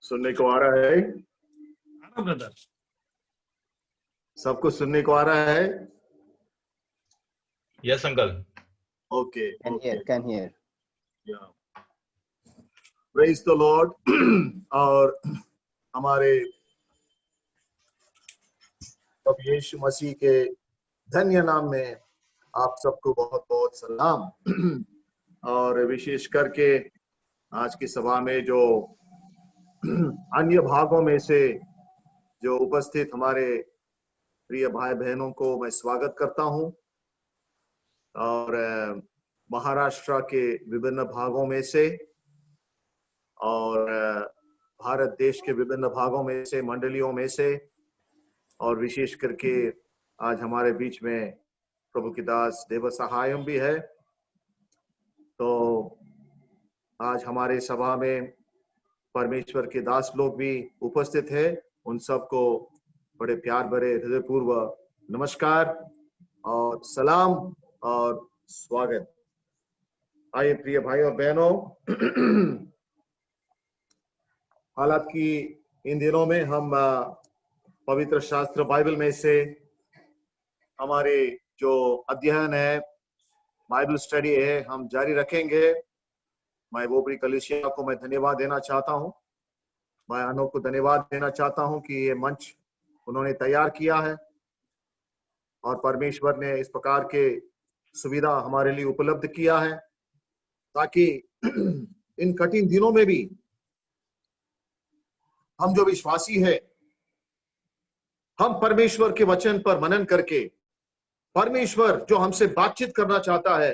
सुनने को आ रहा है? ब्रदर सबको सुनने को आ रहा है? Yes uncle. Okay can hear. Praise the Lord. और हमारे प्रभु यीशु मसीह के धन्य नाम में आप सबको बहुत बहुत सलाम। और विशेष करके आज की सभा में जो अन्य भागों में से जो उपस्थित हमारे प्रिय भाई बहनों को मैं स्वागत करता हूं। और महाराष्ट्र के विभिन्न भागों में से और भारत देश के विभिन्न भागों में से, मंडलियों में से, और विशेष करके आज हमारे बीच में प्रभु की दास देव सहायम भी है। तो आज हमारे सभा में परमेश्वर के दास लोग भी उपस्थित है। उन सबको बड़े प्यार भरे हृदयपूर्वक नमस्कार और सलाम और स्वागत। आइए प्रिय भाई और बहनों, हालांकि इन दिनों में हम पवित्र शास्त्र बाइबल में से हमारे जो अध्ययन है, बाइबल स्टडी है, हम जारी रखेंगे। मैं वोपरी कलीसिया को मैं धन्यवाद देना चाहता हूं। मैं अनु को धन्यवाद देना चाहता हूं कि ये मंच उन्होंने तैयार किया है और परमेश्वर ने इस प्रकार के सुविधा हमारे लिए उपलब्ध किया है ताकि इन कठिन दिनों में भी हम जो विश्वासी है, हम परमेश्वर के वचन पर मनन करके परमेश्वर जो हमसे बातचीत करना चाहता है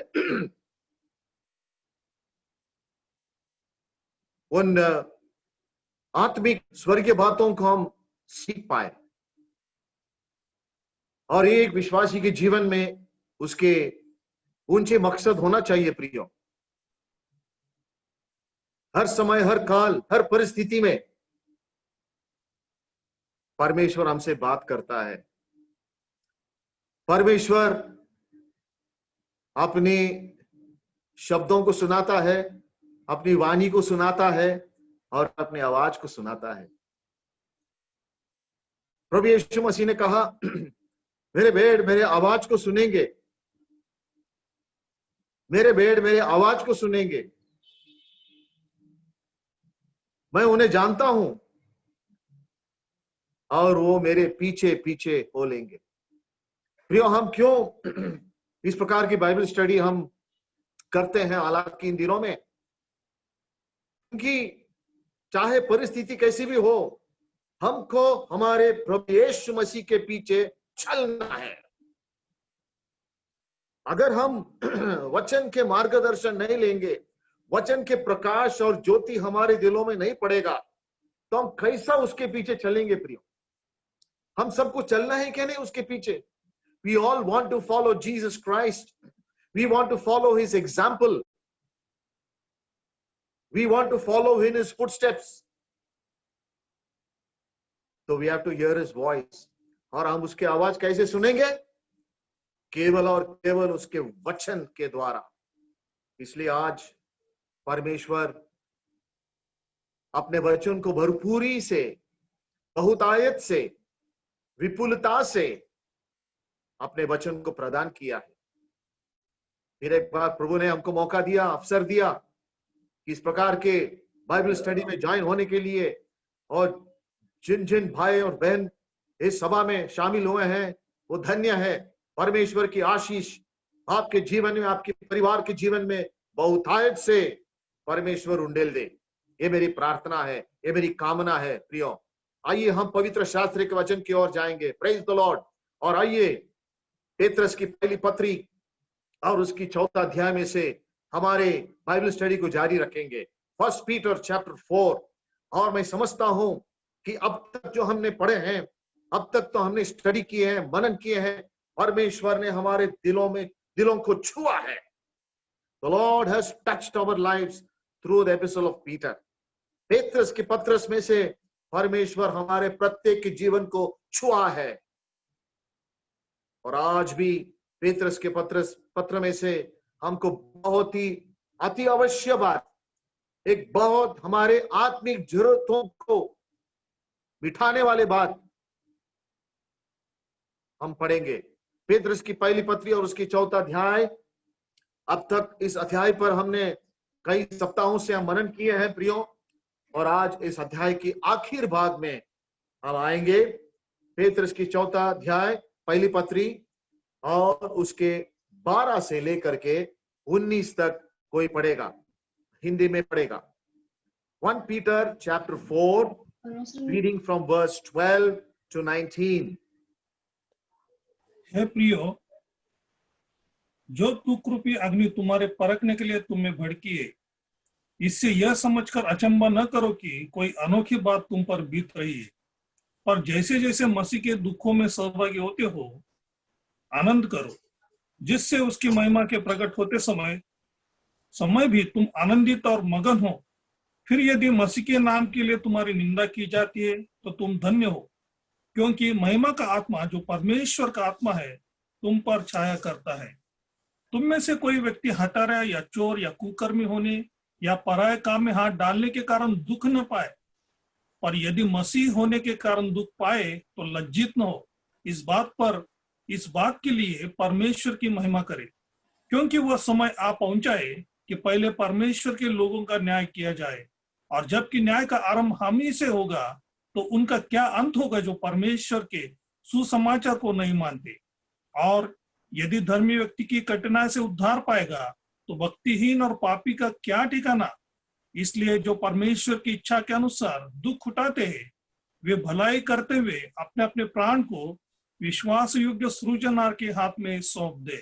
उन आत्मिक स्वर्गीय बातों को हम सीख पाए। और एक विश्वासी के जीवन में उसके ऊंचे मकसद होना चाहिए प्रियो। हर समय, हर काल, हर परिस्थिति में परमेश्वर हमसे बात करता है। परमेश्वर अपने शब्दों को सुनाता है, अपनी वाणी को सुनाता है और अपनी आवाज को सुनाता है। प्रभु यीशु मसीह ने कहा, मेरे भेड़ मेरे आवाज को सुनेंगे, मेरे भेड़ मेरे आवाज को सुनेंगे, मैं उन्हें जानता हूं और वो मेरे पीछे पीछे हो लेंगे। प्रियो, हम क्यों इस प्रकार की बाइबल स्टडी हम करते हैं हालांकि इन दिनों में? क्योंकि चाहे परिस्थिति कैसी भी हो, हमको हमारे प्रभु यीशु मसीह के पीछे चलना है। अगर हम वचन के मार्गदर्शन नहीं लेंगे, वचन के प्रकाश और ज्योति हमारे दिलों में नहीं पड़ेगा, तो हम कैसा उसके पीछे चलेंगे प्रियो? हम सबको चलना है क्या नहीं उसके पीछे? We all want to follow Jesus Christ. We want to follow his example. We want to follow in his footsteps. So we have to hear his voice. और हम उसकी आवाज कैसे सुनेंगे? केवल और केवल उसके वचन के द्वारा। इसलिए आज परमेश्वर अपने वचन को भरपूरी से, बहुतायत से, विपुलता से अपने वचन को प्रदान किया है। फिर एक बार प्रभु ने हमको मौका दिया, अवसर दिया कि इस प्रकार के बाइबल स्टडी में ज्वाइन होने के लिए। और जिन जिन भाई और बहन इस सभा में शामिल हुए हैं वो धन्य है। परमेश्वर की आशीष आपके जीवन में, आपके परिवार के जीवन में बहुतायत से परमेश्वर उंडेल दे, ये मेरी प्रार्थना है, ये मेरी कामना है। प्रियो, आइए हम पवित्र शास्त्र के वचन की ओर जाएंगे। Praise the Lord. और आइए पेत्रस की पहली पत्री और उसकी 4वां अध्याय में से हमारे बाइबल स्टडी को जारी रखेंगे। 1 पीटर चैप्टर 4। और मैं समझता हूं कि अब तक जो हमने पढ़े हैं, अब तक तो हमने स्टडी किए हैं, मनन किए हैं, परमेश्वर ने हमारे दिलों को छुआ है। The Lord has touched our lives through the epistle of Peter. Petrus के पत्रस में से परमेश्वर हमारे प्रत्येक के जीवन को छुआ है। और आज भी पेत्रस के पत्र में से हमको बहुत ही अति अवश्य बात, एक बहुत हमारे आत्मिक जरूरतों को मिटाने वाले बात हम पढ़ेंगे। पेत्रस की पहली पत्री और उसकी 4वां अध्याय। अब तक इस अध्याय पर हमने कई सप्ताहों से हम मनन किए हैं प्रियो, और आज इस अध्याय की आखिर भाग में हम आएंगे। पेत्रस की 4वां अध्याय पहली पत्री और उसके 12 से लेकर के 19 तक कोई पढ़ेगा, हिंदी में पढ़ेगा। 1 Peter chapter 4 reading from verse 12 to 19। हे प्रियो, जो कुकृपी अग्नि तुम्हारे परखने के लिए तुम्हें भड़की है, इससे यह समझकर अचंभा न करो कि कोई अनोखी बात तुम पर बीत रही है, पर जैसे जैसे मसीह के दुखों में सहभागी होते हो, आनंद करो, जिससे उसकी महिमा के प्रकट होते समय भी तुम आनंदित और मगन हो। फिर यदि मसीह के नाम के लिए तुम्हारी निंदा की जाती है तो तुम धन्य हो, क्योंकि महिमा का आत्मा, जो परमेश्वर का आत्मा है, तुम पर छाया करता है। तुम में से कोई व्यक्ति हत्यारा या चोर या कुकर्मी होने या पराये काम में हाथ डालने के कारण दुख न पाए, पर यदि मसीह होने के कारण दुख पाए तो लज्जित न हो। इस बात के लिए परमेश्वर की महिमा करे, क्योंकि वह समय आ पहुंचा है कि पहले परमेश्वर के लोगों का न्याय किया जाए, और जबकि न्याय का आरंभ हम ही से होगा तो उनका क्या अंत होगा जो परमेश्वर के सुसमाचार को नहीं मानते। और यदि धर्मी व्यक्ति की कठिनाई से उद्धार पाएगा तो भक्तिहीन और पापी का क्या ठिकाना। इसलिए जो परमेश्वर की इच्छा के अनुसार दुख उठाते हैं, वे भलाई करते हुए अपने अपने प्राण को विश्वास योग्य सृजनहार के हाथ में सौंप दे।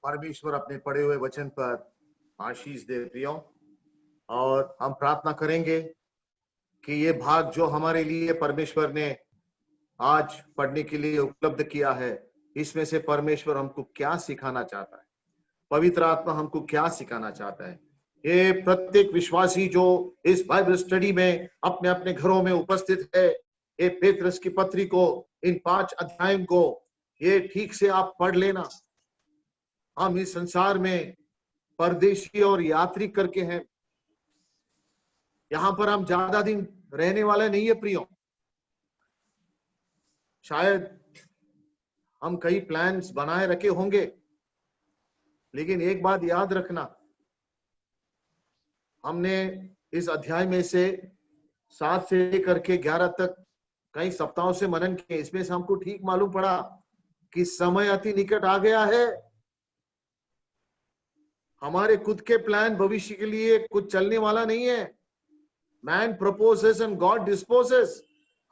परमेश्वर अपने पढ़े हुए वचन पर आशीष दे प्रियो, और हम प्रार्थना करेंगे कि ये भाग जो हमारे लिए परमेश्वर ने आज पढ़ने के लिए उपलब्ध किया है, इसमें से परमेश्वर हमको क्या सिखाना चाहता है, पवित्र आत्मा हमको क्या सिखाना चाहता है। ये प्रत्येक विश्वासी जो इस बाइबल स्टडी में अपने अपने घरों में उपस्थित है, ये पेत्रस की पत्री को, इन 5 अध्यायों को ये ठीक से आप पढ़ लेना। हम इस संसार में परदेशी और यात्री करके हैं, यहां पर हम ज्यादा दिन रहने वाले नहीं है प्रियो। शायद हम कई प्लान्स बनाए रखे होंगे, लेकिन एक बात याद रखना, हमने इस अध्याय में से 7 से लेकर के 11 तक कई सप्ताहों से मनन किए। इसमें से हमको ठीक मालूम पड़ा कि समय अति निकट आ गया है। हमारे खुद के प्लान भविष्य के लिए कुछ चलने वाला नहीं है। Man proposes and God disposes.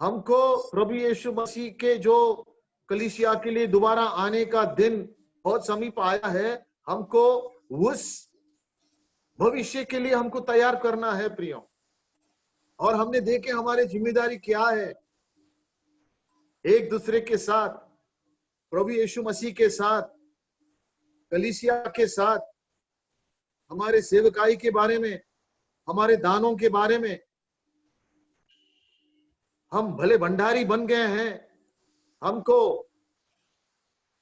हमको प्रभु यीशु मसीह के जो कलीसिया के लिए दोबारा आने का दिन बहुत समीप आया है, हमको उस भविष्य के लिए हमको तैयार करना है प्रियो। और हमने देखे हमारी जिम्मेदारी क्या है, एक दूसरे के साथ, प्रभु यीशु मसीह के साथ, कलीसिया के साथ, हमारे सेवकाई के बारे में, हमारे दानों के बारे में। हम भले भंडारी बन गए हैं, हमको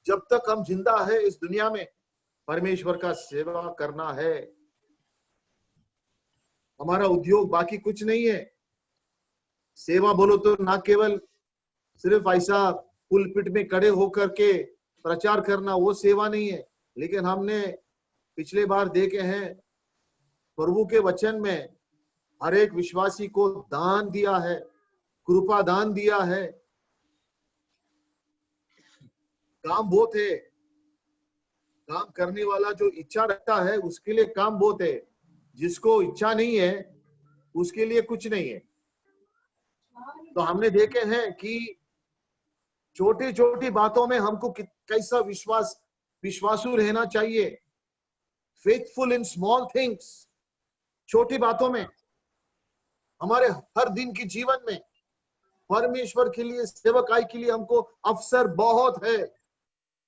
जब तक हम जिंदा है इस दुनिया में परमेश्वर का सेवा करना है। हमारा उद्योग बाकी कुछ नहीं है। सेवा बोलो तो ना केवल सिर्फ ऐसा पुलपिट में खड़े होकर के प्रचार करना, वो सेवा नहीं है। लेकिन हमने पिछले बार देखे हैं प्रभु के वचन में हर एक विश्वासी को दान दिया है, कृपा दान दिया है। काम बहुत है, काम करने वाला जो इच्छा रखता है उसके लिए काम बहुत है, जिसको इच्छा नहीं है उसके लिए कुछ नहीं है। तो हमने देखे हैं कि छोटी छोटी बातों में हमको कैसा विश्वासु रहना चाहिए। फेथफुल इन स्मॉल थिंग्स, छोटी बातों में, हमारे हर दिन के जीवन में परमेश्वर के लिए, सेवकाई के लिए हमको अवसर बहुत है।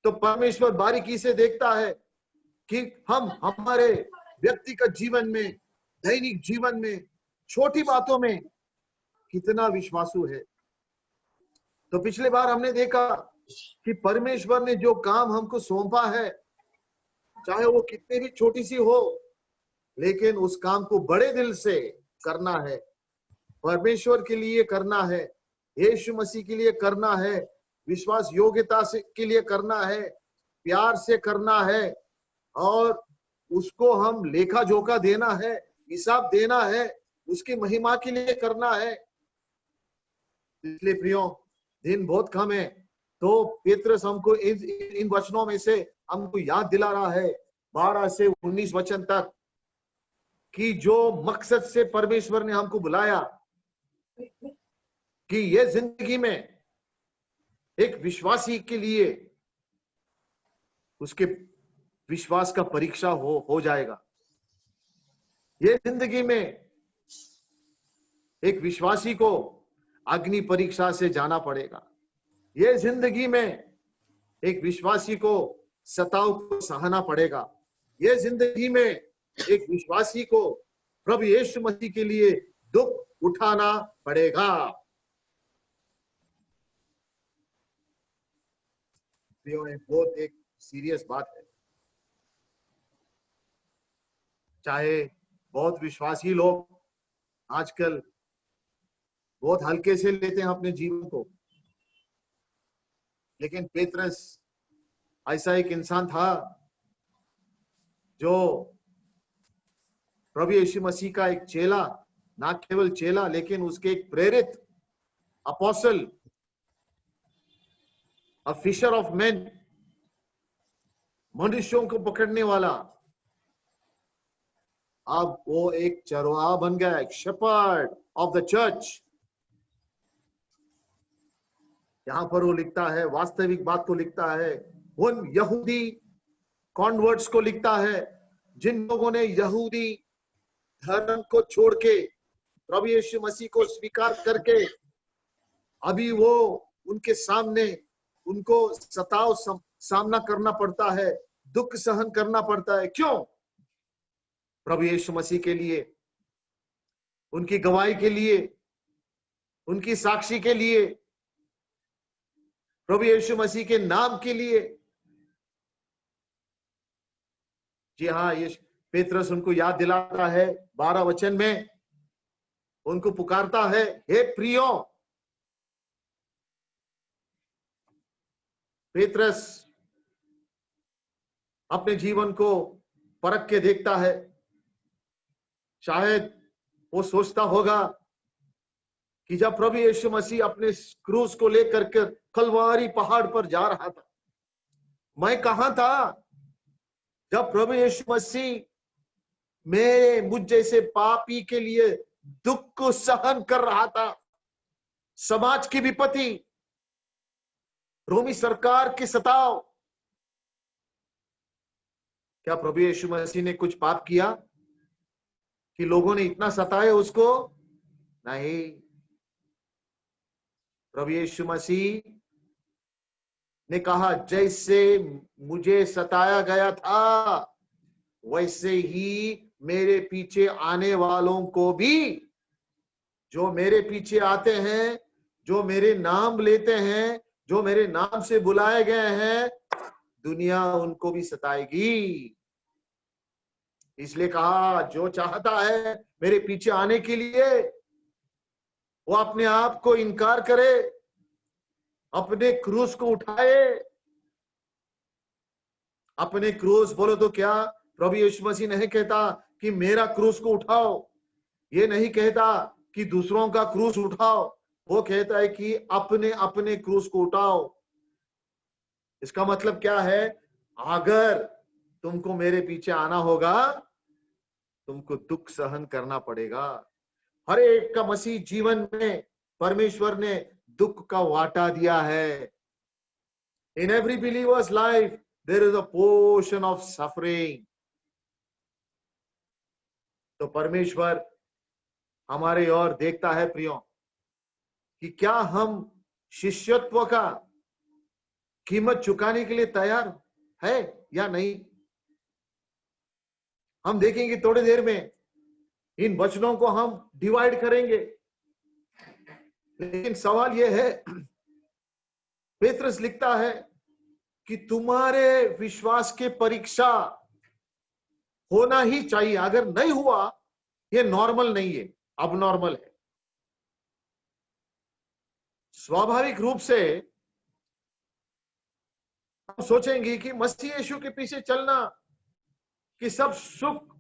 तो परमेश्वर बारीकी से देखता है कि हम हमारे व्यक्तिगत जीवन में, दैनिक जीवन में, छोटी बातों में कितना विश्वासु है। तो पिछले बार हमने देखा कि परमेश्वर ने जो काम हमको सौंपा है, चाहे वो कितनी भी छोटी सी हो, लेकिन उस काम को बड़े दिल से करना है, परमेश्वर के लिए करना है, यीशु मसीह के लिए करना है, विश्वास योग्यता से के लिए करना है, प्यार से करना है, और उसको हम लेखा जोखा देना है, हिसाब देना है, उसकी महिमा के लिए करना है। इसलिए प्रियो, दिन बहुत कम है, तो पेत्रस हमको इन वचनों में से हमको याद दिला रहा है 12 से 19 वचन तक कि जो मकसद से परमेश्वर ने हमको बुलाया कि ये जिंदगी में एक विश्वासी के लिए उसके विश्वास का परीक्षा हो जाएगा। ये जिंदगी में एक विश्वासी को अग्नि परीक्षा से जाना पड़ेगा। ये जिंदगी में एक विश्वासी को सताव को सहना पड़ेगा। ये जिंदगी में एक विश्वासी को प्रभु यीशु मसीह के लिए दुख उठाना पड़ेगा। बहुत एक सीरियस बात है। चाहे बहुत विश्वासी लोग आजकल बहुत हल्के से लेते हैं अपने जीवन को, लेकिन पेत्रस ऐसा एक इंसान था जो प्रभु यीशु मसीह का एक चेला, ना केवल चेला लेकिन उसके एक प्रेरित apostle, a fisher of men, मनुष्यों को पकड़ने वाला, अब वो एक चरवाहा बन गया, एक शेपर्ड ऑफ द चर्च। यहां पर वो लिखता है, वास्तविक बात को लिखता है, उन यहूदी कॉन्वर्ट्स को लिखता है जिन लोगों ने यहूदी धर्म को छोड़ के प्रभु यीशु मसीह को स्वीकार करके अभी वो उनके सामने उनको सताव सामना करना पड़ता है, दुख सहन करना पड़ता है। क्यों? प्रभु यीशु मसीह के लिए, उनकी गवाही के लिए, उनकी साक्षी के लिए, प्रभु यीशु मसीह के नाम के लिए। जी हाँ, ये पेत्रस उनको याद दिलाता है 12 वचन में, उनको पुकारता है, हे प्रियो। पेत्रस अपने जीवन को परख के देखता है। शायद वो सोचता होगा कि जब प्रभु यीशु मसीह अपने क्रूस को लेकर के कलवारी पहाड़ पर जा रहा था, मैं कहां था जब प्रभु यीशु मसीह मुझ जैसे पापी के लिए दुख को सहन कर रहा था। समाज की विपत्ति, रोमी सरकार की सताव। क्या प्रभु यीशु मसीह ने कुछ पाप किया कि लोगों ने इतना सताया उसको? नहीं। प्रभु यीशु मसीह ने कहा, जैसे मुझे सताया गया था वैसे ही मेरे पीछे आने वालों को भी, जो मेरे पीछे आते हैं, जो मेरे नाम लेते हैं, जो मेरे नाम से बुलाए गए हैं, दुनिया उनको भी सताएगी। इसलिए कहा, जो चाहता है मेरे पीछे आने के लिए वो अपने आप को इनकार करे, अपने क्रूस को उठाए। अपने क्रूस बोलो तो क्या प्रभु यीशु मसीह नहीं कहता कि मेरा क्रूस को उठाओ, ये नहीं कहता कि दूसरों का क्रूस उठाओ, वो कहता है कि अपने अपने क्रूस को उठाओ। इसका मतलब क्या है? अगर तुमको मेरे पीछे आना होगा, तुमको दुख सहन करना पड़ेगा। हर एक का मसीह जीवन में परमेश्वर ने दुख का वाटा दिया है। In every believer's life there is a portion of suffering. तो परमेश्वर हमारे ओर देखता है प्रियो, कि क्या हम शिष्यत्व का कीमत चुकाने के लिए तैयार है या नहीं। हम देखेंगे थोड़ी देर में, इन वचनों को हम डिवाइड करेंगे, लेकिन सवाल यह है, पेत्रस लिखता है कि तुम्हारे विश्वास के परीक्षा होना ही चाहिए। अगर नहीं हुआ, ये नॉर्मल नहीं है, अब नॉर्मल है। स्वाभाविक रूप से हम सोचेंगे कि मसीह यीशु के पीछे चलना कि सब सुख,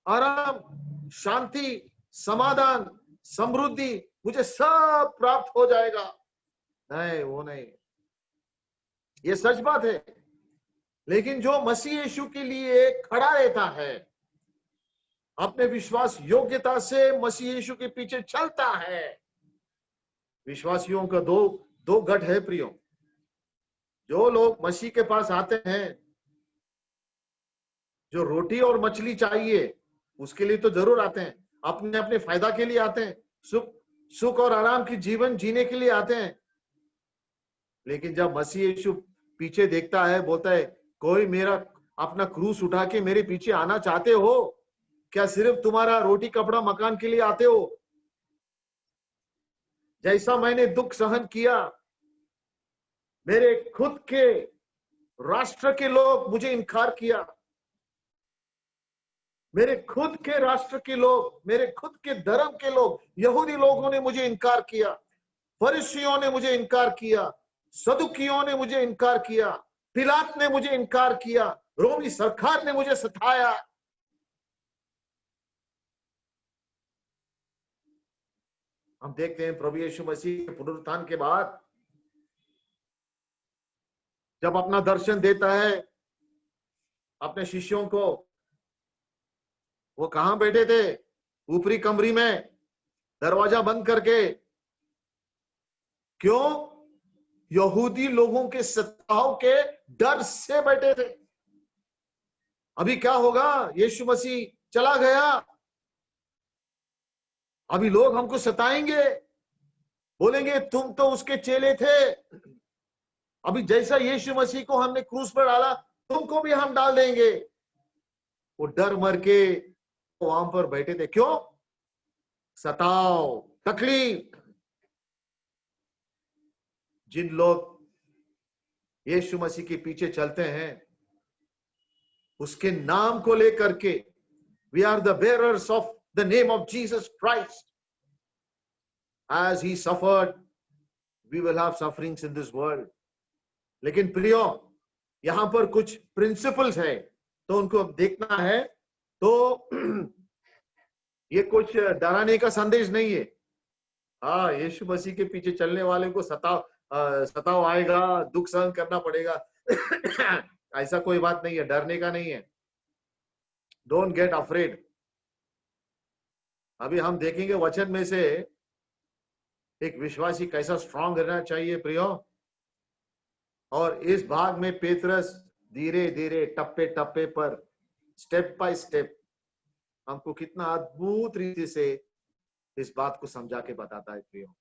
आराम, शांति, समाधान, समृद्धि मुझे सब प्राप्त हो जाएगा। नहीं, वो नहीं। ये सच बात है। लेकिन जो मसीह यीशु के लिए खड़ा रहता है, अपने विश्वास योग्यता से मसीह यीशु के पीछे चलता है, विश्वासियों का दो गढ़ है प्रियो। जो लोग मसीह के पास आते हैं, जो रोटी और मछली चाहिए उसके लिए तो जरूर आते हैं, अपने अपने फायदा के लिए आते हैं, सुख और आराम की जीवन जीने के लिए आते हैं। लेकिन जब मसीह यीशु पीछे देखता है, बोलता है, कोई मेरा अपना क्रूस उठा के मेरे पीछे आना चाहते हो क्या? सिर्फ तुम्हारा रोटी कपड़ा मकान के लिए आते हो? जैसा मैंने दुख सहन किया, मेरे खुद के राष्ट्र के लोग मुझे इनकार किया, मेरे खुद के राष्ट्र के लोग, मेरे खुद के धर्म के लोग, यहूदी लोगों ने मुझे इनकार किया, फरीसियों ने मुझे इनकार किया, सदुकियों ने मुझे इनकार किया, पिलात ने मुझे इनकार किया, रोमी सरकार ने मुझे सताया। हम देखते हैं प्रभु यीशु मसीह के पुनरुत्थान के बाद जब अपना दर्शन देता है अपने शिष्यों को, वो कहां बैठे थे? ऊपरी कमरी में, दरवाजा बंद करके। क्यों? यहूदी लोगों के सताव के डर से बैठे थे। अभी क्या होगा? यीशु मसीह चला गया, अभी लोग हमको सताएंगे, बोलेंगे तुम तो उसके चेले थे। अभी जैसा यीशु मसीह को हमने क्रूस पर डाला, तुमको भी हम डाल देंगे। वो डर मर के वहां पर बैठे थे। क्यों? सताव, तकलीफ। जिन लोग यीशु मसीह के पीछे चलते हैं, उसके नाम को लेकर के, we are the bearers of the name of Jesus Christ, as he suffered we will have sufferings in this world. लेकिन प्रियो, यहां पर कुछ प्रिंसिपल्स है, तो उनको देखना है। तो ये कुछ डराने का संदेश नहीं है। हाँ, यीशु मसीह के पीछे चलने वाले को सताव आएगा, दुख सहन करना पड़ेगा, ऐसा कोई बात नहीं है, डरने का नहीं है। Don't get afraid. अभी हम देखेंगे वचन में से एक विश्वासी कैसा स्ट्रांग रहना चाहिए प्रियो। और इस भाग में पेतरस धीरे धीरे, टप्पे टप्पे पर, स्टेप बाय स्टेप हमको कितना अद्भुत रीति से इस बात को समझा के बताता है प्रियो।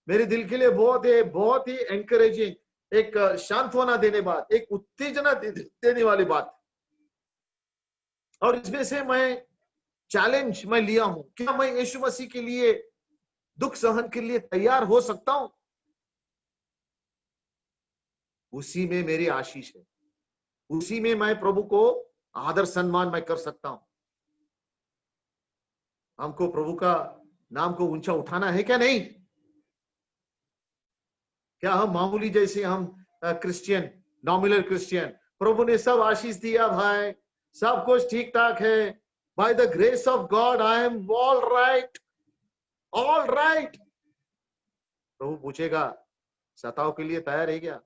मेरे दिल के लिए बहुत ही एनकरेजिंग, एक सांत्वना देने बात, एक उत्तेजना देने वाली बात। और इसमें से मैं चैलेंज मैं लिया हूं, क्या मैं यीशु मसीह के लिए दुख सहन के लिए तैयार हो सकता हूं? उसी में मेरी आशीष है, उसी में मैं प्रभु को आदर सम्मान मैं कर सकता हूं। हमको प्रभु का नाम को ऊंचा उठाना है क्या? नहीं। क्या हम मामूली जैसे हम क्रिश्चियन, नॉमिनल क्रिश्चियन, प्रभु ने सब आशीष दिया भाई, सब कुछ ठीक ठाक है, by the grace of God I am all right, all right. प्रभु पूछेगा, सताव के लिए तैयार है क्या?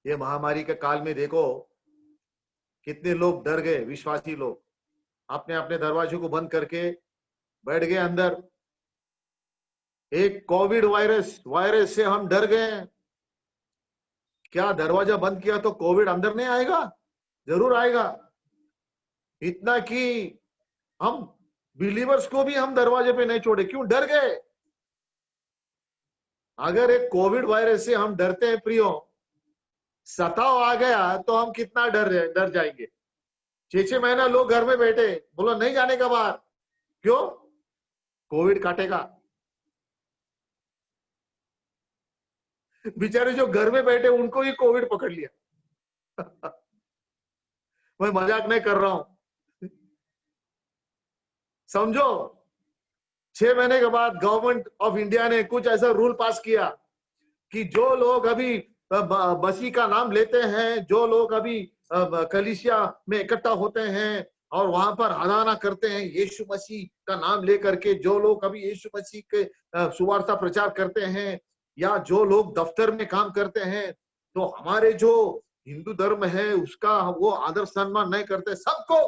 ये महामारी के काल में देखो कितने लोग डर गए, विश्वासी लोग अपने अपने दरवाजों को बंद करके बैठ गए अंदर। एक कोविड वायरस से हम डर गए हैं। क्या दरवाजा बंद किया तो कोविड अंदर नहीं आएगा? जरूर आएगा। इतना कि हम बिलीवर्स को भी हम दरवाजे पे नहीं छोड़े, क्यों? डर गए। अगर एक कोविड वायरस से हम डरते हैं प्रियो, सताव आ गया तो हम कितना डर जाएंगे। 6 महीना लोग घर में बैठे, बोलो नहीं जाने का बाहर। क्यों? कोविड काटेगा। बेचारे जो घर में बैठे उनको ही कोविड पकड़ लिया। मैं मजाक नहीं कर रहा हूं। समझो, 6 महीने के बाद गवर्नमेंट ऑफ इंडिया ने कुछ ऐसा रूल पास किया कि जो लोग अभी मसीह का नाम लेते हैं, जो लोग अभी कलीसिया में इकट्ठा होते हैं और वहां पर हराना करते हैं यीशु मसीह का नाम लेकर के, जो लोग अभी यीशु मसीह के सुवार्ता प्रचार करते हैं, या जो लोग दफ्तर में काम करते हैं, तो हमारे जो हिंदू धर्म है उसका वो आदर सम्मान नहीं करते, सबको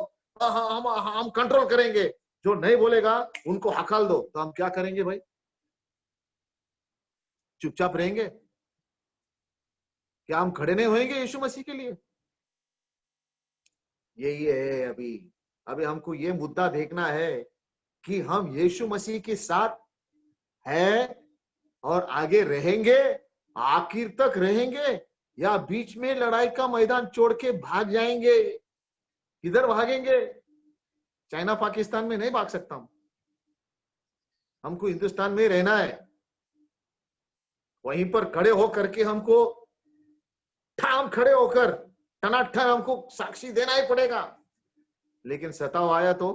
हम कंट्रोल करेंगे, जो नहीं बोलेगा उनको हकाल दो। तो हम क्या करेंगे भाई? चुपचाप रहेंगे? क्या हम खड़े नहीं होंगे यीशु मसीह के लिए? यही है अभी अभी हमको ये मुद्दा देखना है कि हम यीशु मसीह के साथ है और आगे रहेंगे, आखिर तक रहेंगे, या बीच में लड़ाई का मैदान छोड़ के भाग जाएंगे। किधर भागेंगे? चाइना पाकिस्तान में नहीं भाग सकता हूं, हमको हिंदुस्तान में रहना है। वहीं पर खड़े होकर के हमको ठाम खड़े होकर टनाटन हमको साक्षी देना ही पड़ेगा। लेकिन सताव आया तो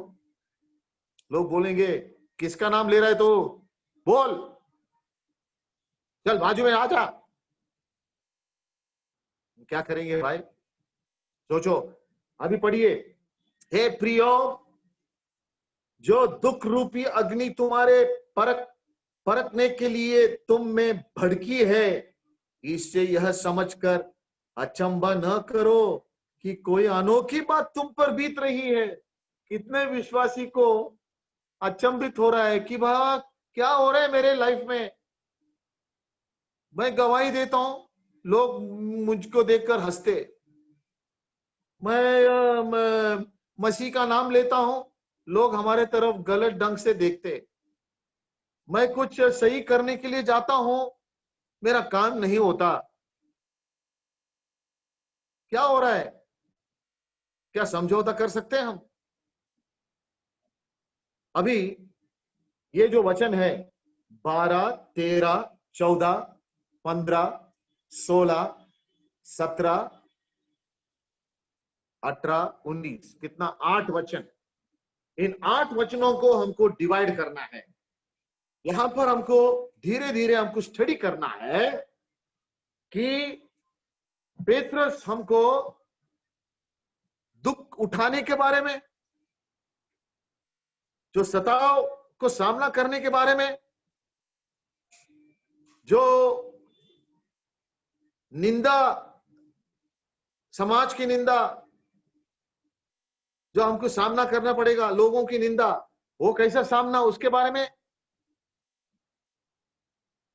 लोग बोलेंगे, किसका नाम ले रहा है? तो बोल, चल बाजू में आ जा। क्या करेंगे भाई? सोचो। अभी पढ़िए, हे प्रियो, जो दुख रूपी अग्नि तुम्हारे परखने के लिए तुम में भड़की है, इससे यह समझकर अचंभा न करो कि कोई अनोखी बात तुम पर बीत रही है। कितने विश्वासी को अचंभित हो रहा है कि भाई क्या हो रहा है मेरे लाइफ में? मैं गवाही देता हूं, लोग मुझको देखकर हंसते। मैं मसीह का नाम लेता हूं, लोग हमारे तरफ गलत ढंग से देखते। मैं कुछ सही करने के लिए जाता हूं, मेरा काम नहीं होता। क्या हो रहा है? क्या समझौता कर सकते हैं हम? अभी ये जो वचन है 12, 13, 14, 15, 16, 17, 18, 19, कितना? 8 वचन। इन 8 वचनों को हमको डिवाइड करना है। यहां पर हमको धीरे धीरे हमको स्टडी करना है कि पेत्रस हमको दुख उठाने के बारे में, जो सताव को सामना करने के बारे में, जो निंदा, समाज की निंदा जो हमको सामना करना पड़ेगा, लोगों की निंदा, वो कैसा सामना, उसके बारे में,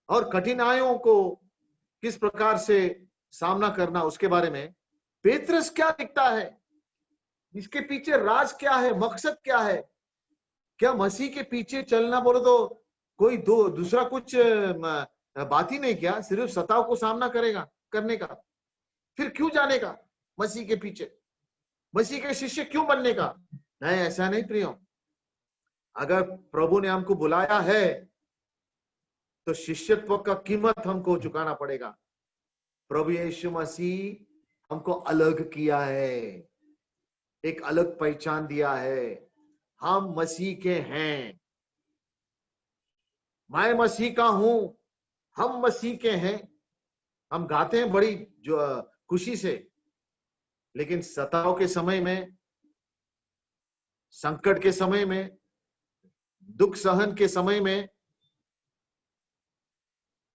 और कठिनाइयों को किस प्रकार से सामना करना, उसके बारे में। पेत्रस क्या दिखता है, इसके पीछे राज क्या है, मकसद क्या है? क्या मसीह के पीछे चलना बोलो तो कोई दूसरा कुछ बात ही नहीं? क्या सिर्फ सताव को सामना करेगा करने का? फिर क्यों जाने का मसीह के पीछे? मसीह के शिष्य क्यों बनने का? नहीं, ऐसा नहीं प्रियो। अगर प्रभु ने हमको बुलाया है तो शिष्यत्व का कीमत हमको चुकाना पड़ेगा। प्रभु यीशु मसीह हमको अलग किया है, एक अलग पहचान दिया है। हम मसीह के हैं, मैं मसीह का हूं, हम मसीह के हैं। हम गाते हैं बड़ी जो खुशी से, लेकिन सताव के समय में, संकट के समय में, दुख सहन के समय में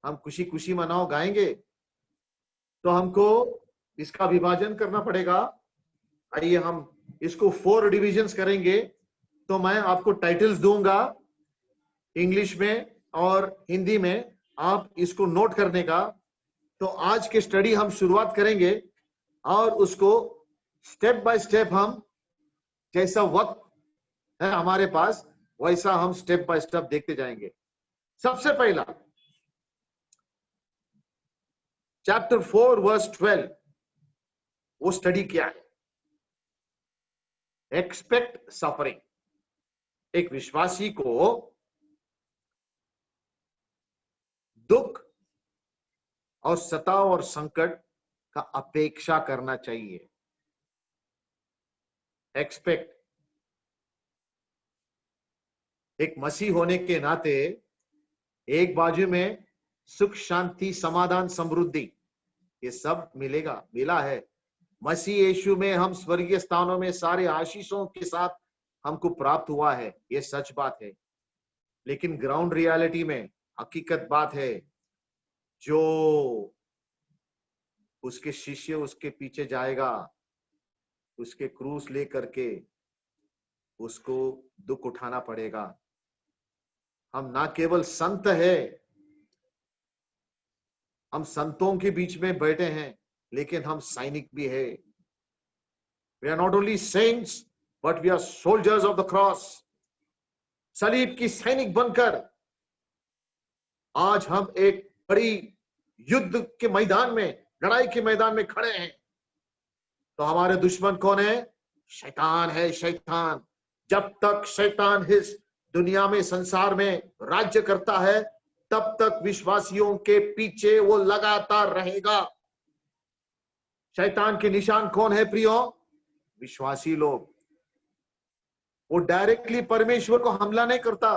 हम खुशी खुशी मनाओ गाएंगे, तो हमको इसका विभाजन करना पड़ेगा। आइए हम इसको 4 डिविजन्स करेंगे। तो मैं आपको टाइटल्स दूंगा इंग्लिश में और हिंदी में, आप इसको नोट करने का। तो आज के स्टडी हम शुरुआत करेंगे और उसको स्टेप बाय स्टेप हम, जैसा वक्त है हमारे पास वैसा हम स्टेप बाय स्टेप देखते जाएंगे। सबसे पहला चैप्टर 4 वर्स 12, वो स्टडी क्या है? Expect suffering. एक विश्वासी को दुख और सताव और संकट का अपेक्षा करना चाहिए। एक्सपेक्ट। एक मसीह होने के नाते एक बाजू में सुख, शांति, समाधान, समृद्धि, ये सब मिला है। मसीह यीशु में हम स्वर्गीय स्थानों में सारे आशीषों के साथ हमको प्राप्त हुआ है, ये सच बात है। लेकिन ग्राउंड रियलिटी में हकीकत बात है, जो उसके शिष्य उसके पीछे जाएगा, उसके क्रूस ले करके उसको दुख उठाना पड़ेगा। हम ना केवल संत है, हम संतों के बीच में बैठे हैं, लेकिन हम सैनिक भी है। We are not only saints but we are soldiers of the cross. सलीब की सैनिक बनकर आज हम एक बड़ी युद्ध के मैदान में, लड़ाई के मैदान में खड़े हैं। तो हमारे दुश्मन कौन है? शैतान है, शैतान। जब तक शैतान इस दुनिया में, संसार में राज्य करता है, तब तक विश्वासियों के पीछे वो लगातार रहेगा। शैतान के निशान कौन है प्रियो? विश्वासी लोग। वो डायरेक्टली परमेश्वर को हमला नहीं करता,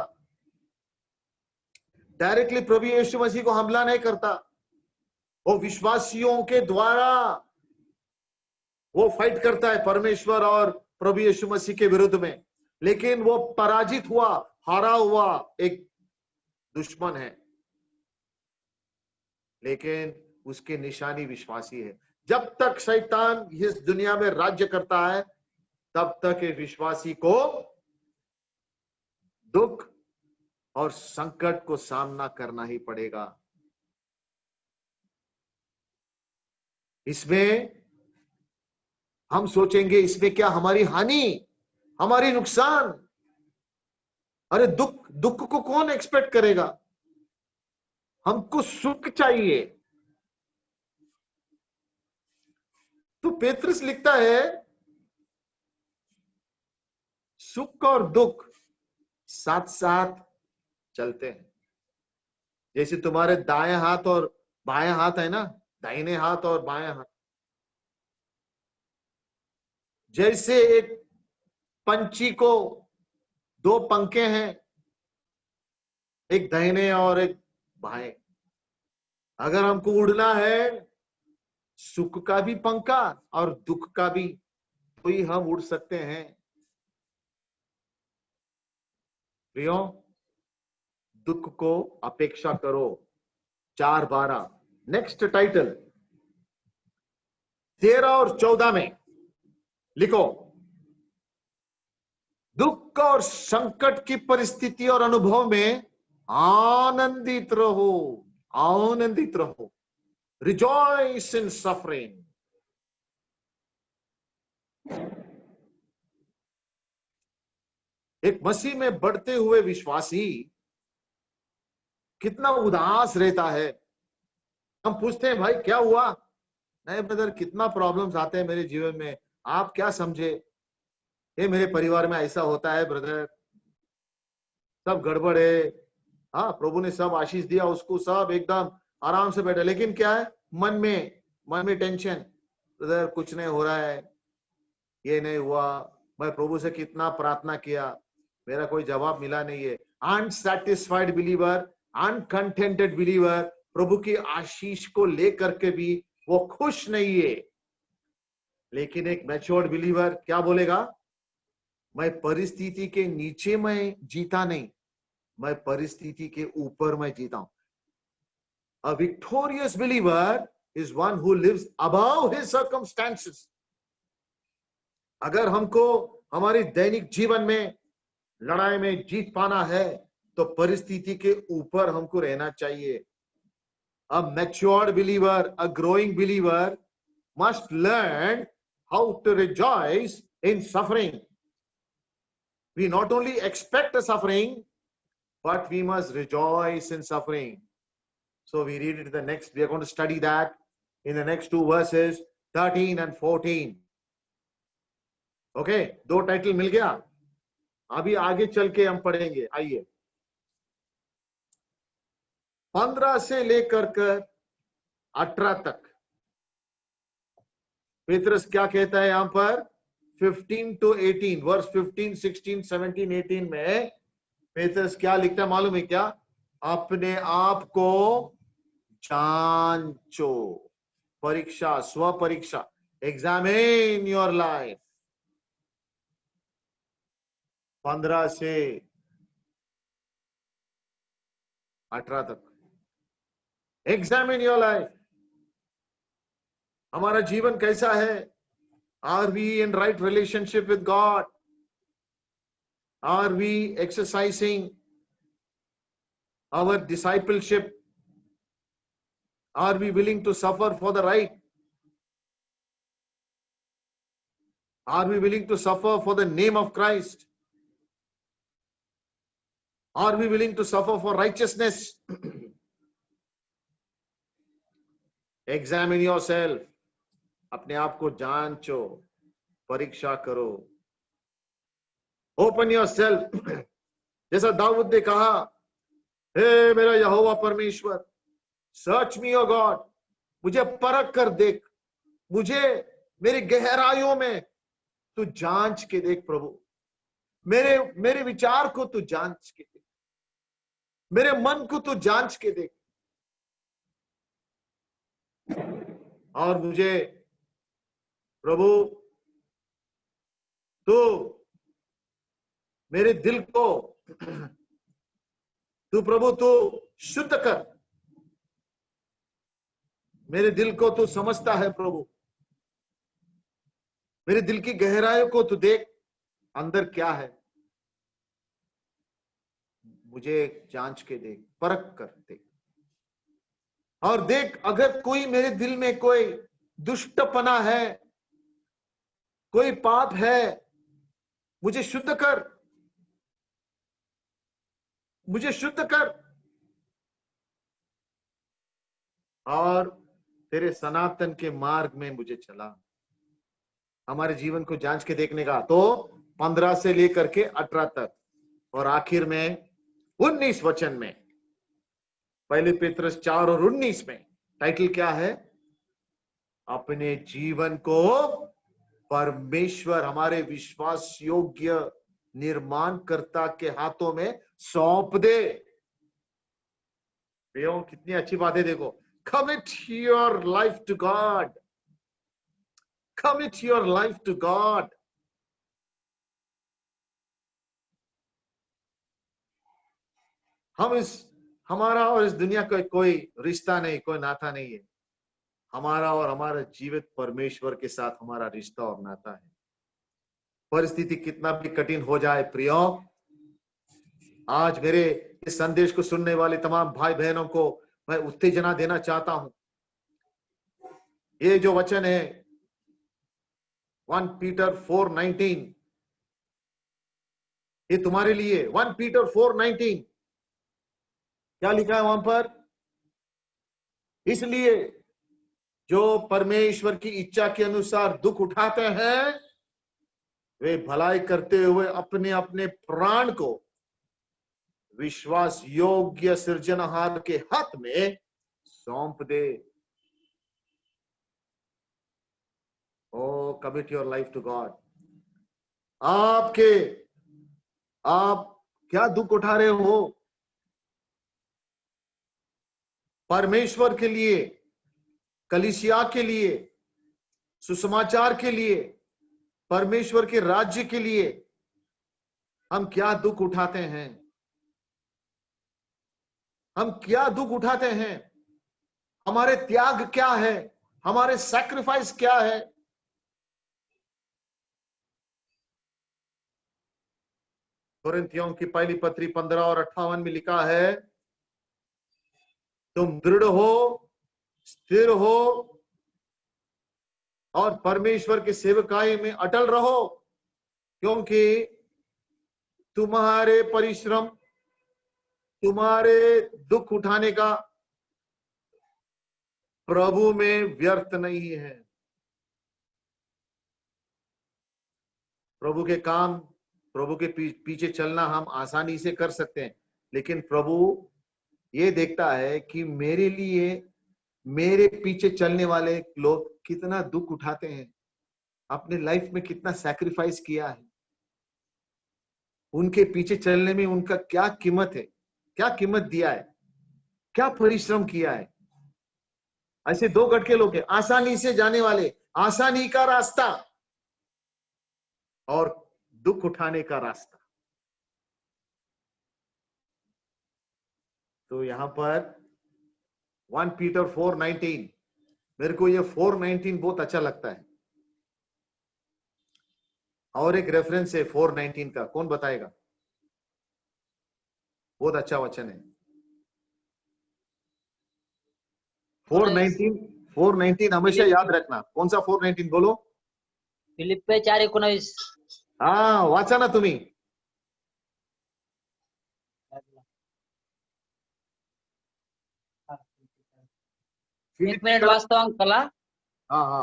डायरेक्टली प्रभु यीशु मसीह को हमला नहीं करता। वो विश्वासियों के द्वारा वो फाइट करता है परमेश्वर और प्रभु यीशु मसीह के विरुद्ध में। लेकिन वो पराजित हुआ, हारा हुआ एक दुश्मन है, लेकिन उसके निशानी विश्वासी है। जब तक शैतान इस दुनिया में राज्य करता है, तब तक एक विश्वासी को दुख और संकट को सामना करना ही पड़ेगा। इसमें हम सोचेंगे, इसमें क्या हमारी हानि, हमारी नुकसान? अरे दुख को कौन एक्सपेक्ट करेगा? हमको सुख चाहिए। तो पेत्रस लिखता है, सुख और दुख साथ साथ चलते हैं। जैसे तुम्हारे दाएं हाथ और बाएं हाथ है ना, दाहिने हाथ और बाएं हाथ। जैसे एक पंछी को दो पंखे हैं, एक दाहिने और एक बाएं। अगर हमको उड़ना है, सुख का भी पंखा और दुख का भी, तो ही हम उड़ सकते हैं। प्रियो, दुख को अपेक्षा करो। 4:12 नेक्स्ट टाइटल 13 और 14 में लिखो, दुख और संकट की परिस्थिति और अनुभव में आनंदित रहो, आनंदित रहो। रिजॉइस इन सफरिंग। एक मसीह में बढ़ते हुए विश्वासी कितना उदास रहता है। हम पूछते हैं, भाई क्या हुआ? नहीं ब्रदर, कितना प्रॉब्लम्स आते हैं मेरे जीवन में, आप क्या समझे? ये मेरे परिवार में ऐसा होता है ब्रदर, सब गड़बड़ है। हाँ, प्रभु ने सब आशीष दिया उसको, सब एकदम आराम से बैठा, लेकिन क्या है मन में टेंशन। ब्रदर कुछ नहीं हो रहा है, ये नहीं हुआ, मैं प्रभु से कितना प्रार्थना किया, मेरा कोई जवाब मिला नहीं है। अनसैटिस्फाइड बिलीवर, अनकंटेंटेड बिलीवर प्रभु की आशीष को लेकर के भी वो खुश नहीं है। लेकिन एक मैच्योर्ड बिलीवर क्या बोलेगा? मैं परिस्थिति के नीचे मैं जीता नहीं, मैं परिस्थिति के ऊपर मैं जीता हूं। A victorious believer is one who lives above his circumstances. अगर हमको हमारी दैनिक जीवन में लड़ाई में जीत पाना है, तो परिस्थिति के ऊपर हमको रहना चाहिए। A matured believer, a growing believer must learn how to rejoice in suffering. We not only expect a suffering, but we must rejoice in suffering. So we read it in the next, we are going to study that in the next two verses, 13 and 14. Okay, दो title मिल गया। अभी आगे चल के हम पढ़ेंगे। आइए 15 से लेकर कर 18 तक पेत्रस क्या कहता है यहां पर? 15 to 18, वर्स 15, 16, 17, 18 में पेतरस क्या लिखता है मालूम है क्या? अपने आप को जांचो, परीक्षा, स्व परीक्षा, एग्जामिन योर लाइफ। 15 से 18 तक एग्जामिन योर लाइफ। हमारा जीवन कैसा है? Are we in right relationship with God? Are we exercising our discipleship? Are we willing to suffer for the right? Are we willing to suffer for the name of Christ? Are we willing to suffer for righteousness? Examine yourself. अपने आप को जांचो, परीक्षा करो। Open yourself. जैसा दाऊद ने कहा, हे मेरा यहोवा परमेश्वर, सर्च मी ओ गॉड, मुझे परख कर देख, मुझे मेरी गहराइयों में तू जांच के देख प्रभु, मेरे विचार को तू जांच के देख, मेरे मन को तू जांच के देख, और मुझे प्रभु तू मेरे दिल को तू प्रभु तू शुद्ध कर, मेरे दिल को तू समझता है प्रभु, मेरे दिल की गहराइयों को तू देख, अंदर क्या है, मुझे जांच के देख, परख कर देख, और देख अगर कोई मेरे दिल में कोई दुष्टपना है, कोई पाप है, मुझे शुद्ध कर, मुझे शुद्ध कर, और तेरे सनातन के मार्ग में मुझे चला। हमारे जीवन को जांच के देखने का तो 15 से लेकर के 18 तक, और आखिर में 19 वचन में, पहले पेतरस 4 और 19 में टाइटल क्या है? अपने जीवन को परमेश्वर, हमारे विश्वास योग्य निर्माणकर्ता के हाथों में सौंप दे। प्रियो, कितनी अच्छी बात है, देखो, commit your life to God. Commit your life to God. हमारा और इस दुनिया का कोई रिश्ता नहीं, कोई नाता नहीं है। हमारा और हमारा जीवित परमेश्वर के साथ हमारा रिश्ता और नाता है। परिस्थिति कितना भी कठिन हो जाए प्रियो, आज मेरे इस संदेश को सुनने वाले तमाम भाई बहनों को मैं उत्तेजना देना चाहता हूं। ये जो वचन है 1 पीटर 4:19, ये तुम्हारे लिए। 1 पीटर 4:19 क्या लिखा है वहां पर? इसलिए जो परमेश्वर की इच्छा के अनुसार दुख उठाते हैं, वे भलाई करते हुए अपने अपने प्राण को विश्वास योग्य सृजनहार के हाथ में सौंप दे। Oh commit your life to God. आप क्या दुख उठा रहे हो? परमेश्वर के लिए, कलीसिया के लिए, सुसमाचार के लिए, परमेश्वर के राज्य के लिए हम क्या दुख उठाते हैं? हम क्या दुख उठाते हैं? हमारे त्याग क्या है? हमारे सैक्रिफाइस क्या है? कोरिन्थियों की पहली पत्री 15 और 58 में लिखा है, तुम दृढ़ हो, स्थिर हो और परमेश्वर के सेवकाई में अटल रहो, क्योंकि तुम्हारे परिश्रम, तुम्हारे दुख उठाने का प्रभु में व्यर्थ नहीं है। प्रभु के काम, प्रभु के पीछे चलना हम आसानी से कर सकते हैं, लेकिन प्रभु ये देखता है कि मेरे लिए, मेरे पीछे चलने वाले लोग कितना दुख उठाते हैं। अपने लाइफ में कितना सैक्रिफाइस किया है, उनके पीछे चलने में उनका क्या कीमत है, क्या कीमत दिया है, क्या परिश्रम किया है। ऐसे दो गट के लोग हैं, आसानी से जाने वाले, आसानी का रास्ता और दुख उठाने का रास्ता। तो यहां पर 1 पीटर 4:19, मेरे को ये 4:19 बहुत अच्छा लगता है। और एक रेफरेंस है 4:19 का, कौन बताएगा? बहुत अच्छा वचन है 4:19। 4:19 हमेशा याद रखना। कौन सा 4:19 बोलो? फिलिप्पे 4:19. हा, वाचा ना तुम्ही। एक मिनिट वाचतो अंकला. हा हा,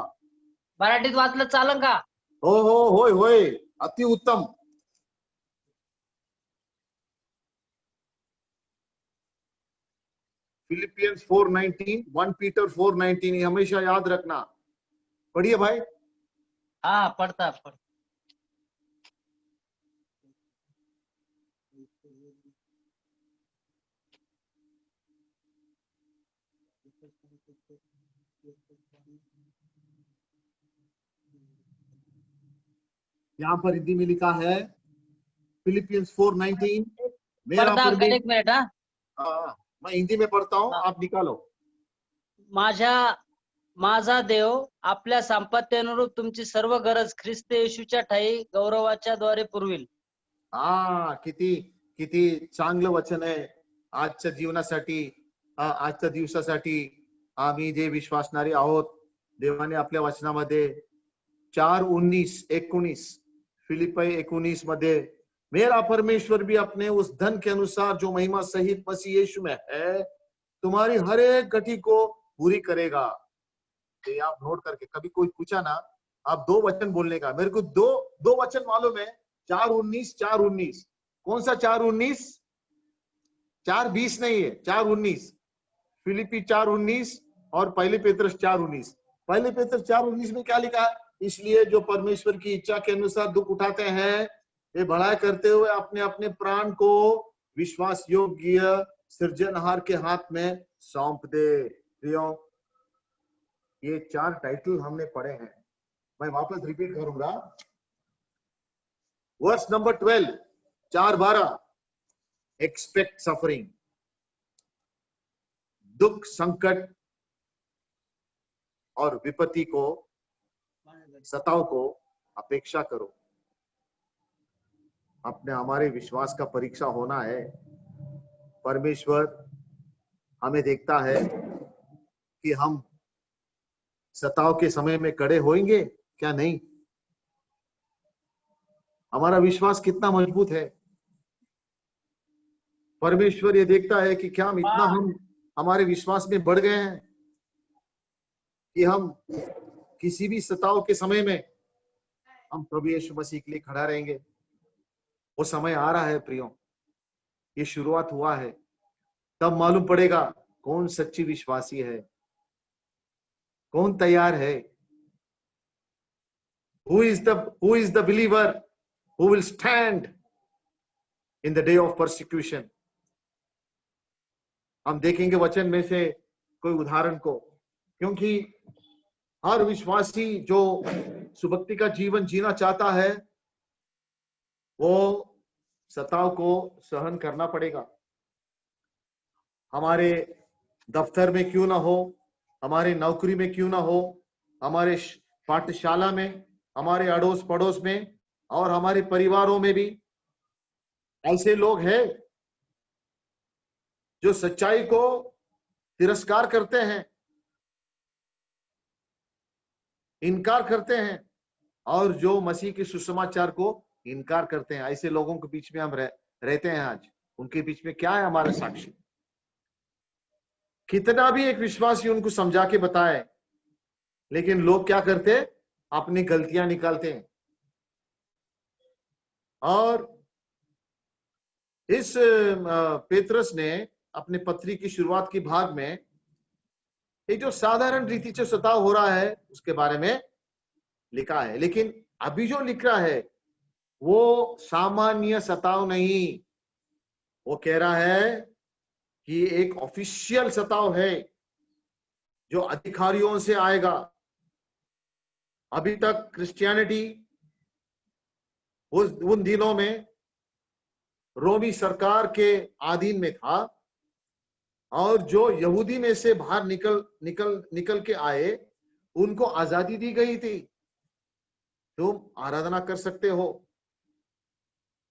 मराठीत वाचलं चालन का? हो हो, होय होय, अति उत्तम। फिलिपियंस 4:19, 1 पीटर 4:19 हमेशा याद रखना। पढ़िए भाई। हाँ पढ़ता. यहाँ पर हिंदी में लिखा है फिलिपियंस 4:19, मेरा पढ़ता अंकल, एक मिनिट. हाँ, हाँ, मैं हिंदी में पढ़ता हूँ, आप निकालो। माझा देव आपल्या सामर्थ्यानुरूप तुमची सर्व गरज ख्रिस्त येशूच्या ठाई गौरवाच्या द्वारे पुरविल. हा, किती किती चांगलं वचन आहे आजच्या जीवनासाठी, आजच्या दिवसासाठी। आम्ही जे विश्वासणारे आहोत, देवाने आपल्या वचनामध्ये 4:19 फिलिप्पी 19 मध्ये, मेरा परमेश्वर भी अपने उस धन के अनुसार जो महिमा सहित मसीह यीशु में है तुम्हारी हर एक गति को पूरी करेगा। ये आप नोट करके, कभी कोई पूछा ना, आप 2 वचन बोलने का, मेरे को दो वचन मालूम है। 4:19 कौन सा 4:19? 4:20 नहीं है, 4:19। फिलिपी 4:19 और पहले पेत्रस 4:19। पहले पेत्रस 4:19 में क्या लिखा है? इसलिए जो परमेश्वर की इच्छा के अनुसार दुख उठाते हैं, वे भलाई करते हुए अपने अपने प्राण को विश्वास योग्य सृजनहार के हाथ में सौंप दे। प्रियो, ये 4 टाइटल हमने पढ़े हैं, मैं वापस रिपीट करूंगा। वर्स नंबर 12, 4:12, एक्सपेक्ट सफरिंग, दुख संकट और विपत्ति को, सताव को अपेक्षा करो। अपने हमारे विश्वास का परीक्षा होना है। परमेश्वर हमें देखता है कि हम सताव के समय में खड़े होंगे क्या नहीं। हमारा विश्वास कितना मजबूत है। परमेश्वर ये देखता है कि क्या हम हमारे विश्वास में बढ़ गए हैं कि हम किसी भी सताव के समय में हम प्रभु यीशु मसीह के लिए खड़ा रहेंगे। वो समय आ रहा है प्रियो, ये शुरुआत हुआ है, तब मालूम पड़ेगा कौन सच्ची विश्वासी है, कौन तैयार है। Who is the believer who will stand in the day of persecution? हम देखेंगे वचन में से कोई उदाहरण को, क्योंकि हर विश्वासी जो सुभक्ति का जीवन जीना चाहता है वो सताव को सहन करना पड़ेगा। हमारे दफ्तर में क्यों ना हो, हमारे नौकरी में क्यों ना हो, हमारे पाठशाला में, हमारे अड़ोस पड़ोस में और हमारे परिवारों में भी ऐसे लोग हैं जो सच्चाई को तिरस्कार करते हैं, इनकार करते हैं, और जो मसीह के सुसमाचार को इनकार करते हैं। ऐसे लोगों के बीच में हम रहते हैं आज। उनके बीच में क्या है हमारा साक्षी? कितना भी एक विश्वासी उनको समझा के बताए, लेकिन लोग क्या करते? अपनी गलतियां निकालते हैं। और इस पेत्रस ने अपने पत्री की शुरुआत की भाग में ये जो साधारण रीति से सताव हो रहा है उसके बारे में लिखा है, लेकिन अभी जो लिख रहा है वो सामान्य सताव नहीं, वो कह रहा है कि एक ऑफिशियल सताव है जो अधिकारियों से आएगा। अभी तक क्रिश्चियनिटी उन दिनों में रोमी सरकार के अधीन में था, और जो यहूदी में से बाहर निकल के आए उनको आजादी दी गई थी, तुम आराधना कर सकते हो।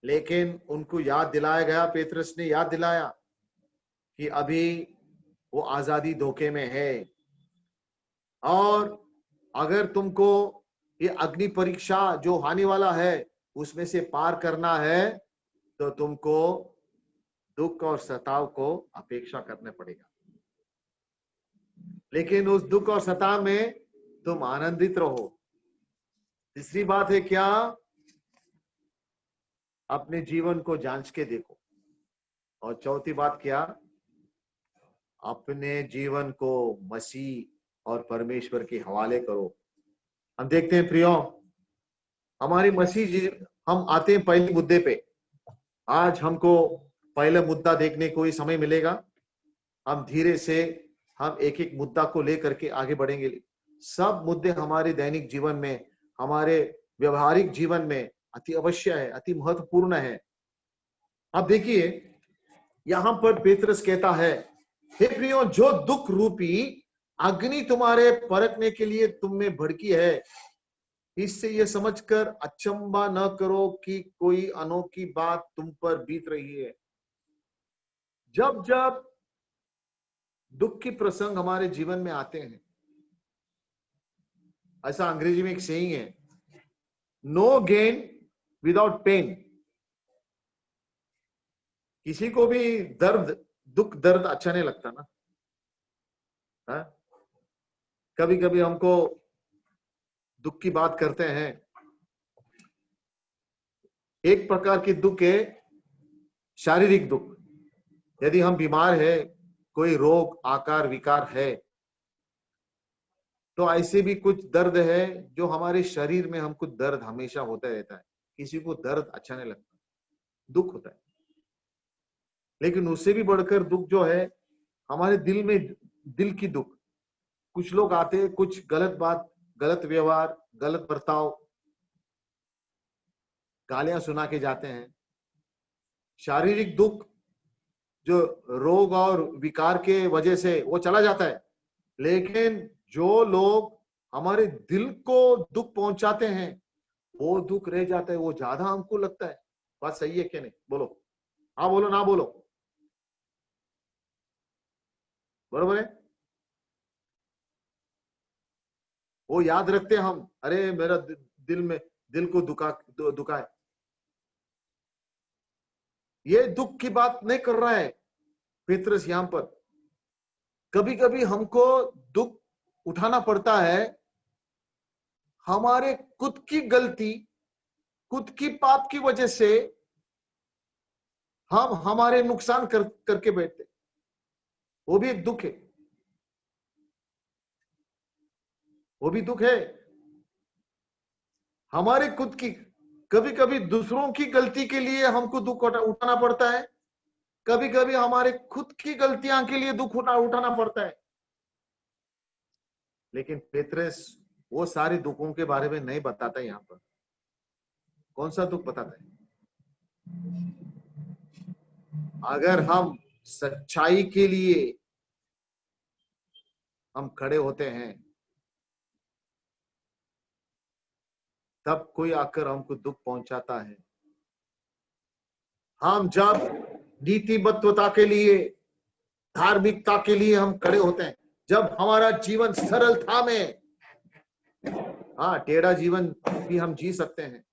लेकिन उनको याद दिलाया गया, पेतरस ने याद दिलाया कि अभी वो आजादी धोखे में है, और अगर तुमको ये अग्नि परीक्षा जो आने वाला है उसमें से पार करना है तो तुमको दुख और सताव को अपेक्षा करना पड़ेगा। लेकिन उस दुख और सताव में तुम आनंदित रहो। तीसरी बात है क्या? अपने जीवन को जांच के देखो। और चौथी बात क्या? अपने जीवन को मसीह और परमेश्वर के हवाले करो। हम देखते हैं प्रियो, हमारी हम आते हैं पहले मुद्दे पे। आज हमको पहले मुद्दा देखने को ही समय मिलेगा। हम धीरे से हम एक एक मुद्दा को लेकर के आगे बढ़ेंगे। सब मुद्दे हमारे दैनिक जीवन में, हमारे व्यवहारिक जीवन में अति अवश्य है, अति महत्वपूर्ण है। अब देखिए यहां पर पेतरस कहता है, हे प्रियो, जो दुख रूपी अग्नि तुम्हारे परखने के लिए तुम में भड़की है, इससे यह समझकर अचंभा न करो कि कोई अनोखी बात तुम पर बीत रही है। जब जब दुख की प्रसंग हमारे जीवन में आते हैं, ऐसा अंग्रेजी में एक सेइंग है, नो गेन विदाउट पेन। किसी को भी दुख दर्द अच्छा नहीं लगता ना। कभी कभी हमको दुख की बात करते हैं। एक प्रकार की दुख है शारीरिक दुख। यदि हम बीमार है, कोई रोग आकार विकार है, तो ऐसे भी कुछ दर्द है जो हमारे शरीर में हमको दर्द हमेशा होता रहता है। किसी को दर्द अच्छा नहीं लगता, दुख होता है। लेकिन उससे भी बढ़कर दुख जो है हमारे दिल में, दिल की दुख। कुछ लोग आते हैं, कुछ गलत बात, गलत व्यवहार, गलत बर्ताव, गालियां सुना के जाते हैं। शारीरिक दुख जो रोग और विकार के वजह से वो चला जाता है। लेकिन जो लोग हमारे दिल को दुख पहुंचाते हैं वो दुख रह जाता है, वो ज्यादा हमको लगता है। बात सही है क्या नहीं? बोलो, हाँ बोलो, ना बोलो, बरोबर है? वो याद रखते हम, अरे मेरा दिल को दुखा है। ये दुख की बात नहीं कर रहा है पेतरस यहां पर। कभी कभी हमको दुख उठाना पड़ता है, हमारे खुद की गलती, खुद की पाप की वजह से हम हमारे नुकसान करके बैठते। वो भी एक दुख है, वो भी दुख है। हमारे खुद की, कभी कभी दूसरों की गलती के लिए हमको दुख उठाना पड़ता है, कभी कभी हमारे खुद की गलतियां के लिए दुख उठाना पड़ता है। लेकिन पेतरस वो सारे दुखों के बारे में नहीं बताता। यहां पर कौन सा दुख बताता है? अगर हम सच्चाई के लिए हम खड़े होते हैं, तब कोई आकर हमको दुख पहुंचाता है। हम जब नीतिबद्धता के लिए, धार्मिकता के लिए हम खड़े होते हैं, जब हमारा जीवन सरलता में, हाँ टेढ़ा जीवन भी हम जी सकते हैं,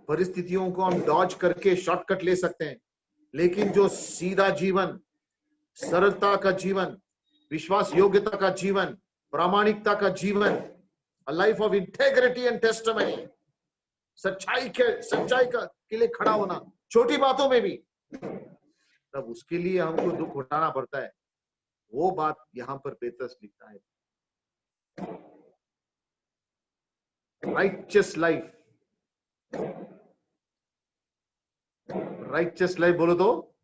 परिस्थितियों को हम डॉज करके शॉर्टकट ले सकते हैं, लेकिन जो सीधा जीवन, सरलता का जीवन, विश्वास योग्यता का जीवन, प्रामाणिकता का जीवन, a life of integrity and testimony, सच्चाई के लिए खड़ा होना, छोटी बातों में भी, तब उसके लिए हमको दुख उठाना पड़ता है। वो बात यहां पर पेतरस लिखता है। राइचियस लाइफ, राइचियस लाइफ बोलो तो